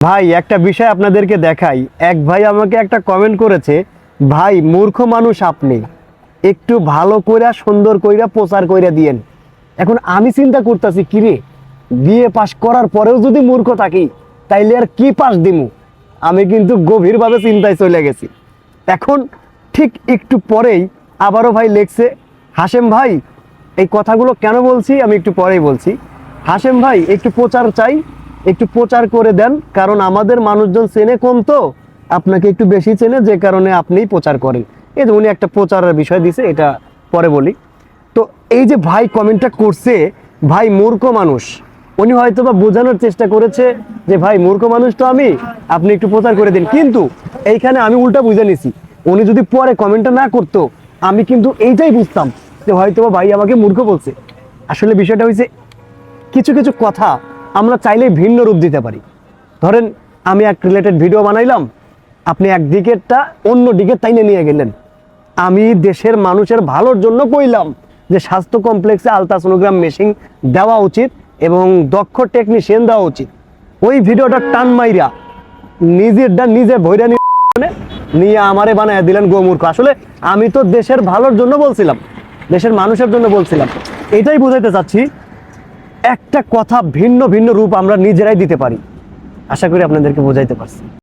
ভাই একটা বিষয় আপনাদেরকে দেখাই। এক ভাই আমাকে একটা কমেন্ট করেছে, ভাই মূর্খ মানুষ আপনি, একটু ভালো কইরা সুন্দর কইরা প্রচার কইরা দিয়েন। এখন আমি চিন্তা করতেছি কিরে, বিএ পাশ করার পরেও যদি মূর্খ থাকি তাইলে আর কি পাস দিমু। আমি কিন্তু গভীরভাবে চিন্তায় চলে গেছি। এখন ঠিক একটু পরেই আবারও ভাই লেখছে, হাশেম ভাই এই কথাগুলো কেন বলছি আমি একটু পরেই বলছি। হাশেম ভাই একটু প্রচার চাই, একটু প্রচার করে দেন, কারণ আমাদের মানুষজন চেনে কম, তো আপনাকে একটু বেশি চেনে, যে কারণে আপনিই প্রচার করেন। এই যে উনি একটা প্রচারের বিষয় দিছে, এটা পরে বলি। তো এই যে ভাই কমেন্টটা করছে, ভাই মূর্খ মানুষ, উনি হয়তো বা বোঝানোর চেষ্টা করেছে যে ভাই মূর্খ মানুষ তো আমি, আপনি একটু প্রচার করে দিন। কিন্তু এইখানে আমি উল্টা বুঝে নিছি, উনি যদি পরে কমেন্টটা না করতো আমি কিন্তু এইটাই বুঝতাম যে হয়তো বা ভাই আমাকে মূর্খ বলছে। আসলে বিষয়টা হয়েছে, কিছু কিছু কথা আমরা চাইলেই ভিন্ন রূপ দিতে পারি। ধরেন আমি এক রিলেটেড ভিডিও বানাইলাম, আপনি একদিকেরটা অন্য দিকে তাইনে নিয়ে গেলেন। আমি দেশের মানুষের ভালোর জন্য কইলাম যে স্বাস্থ্য কমপ্লেক্সে আলট্রাসোনোগ্রাম মেশিন দেওয়া উচিত এবং দক্ষ টেকনিশিয়ান দেওয়া উচিত। ওই ভিডিওটা টান মাইরা নিজেরটা নিজে ভৈরা নিয়ে আমারে বানায় দিলেন গোমূর্খ। আসলে আমি তো দেশের ভালোর জন্য বলছিলাম, দেশের মানুষের জন্য বলছিলাম। এটাই বোঝাইতে চাচ্ছি, একটা কথা ভিন্ন ভিন্ন রূপ আমরা নিজেরাই দিতে পারি। আশা করি আপনাদেরকে বোঝাইতে পারছি।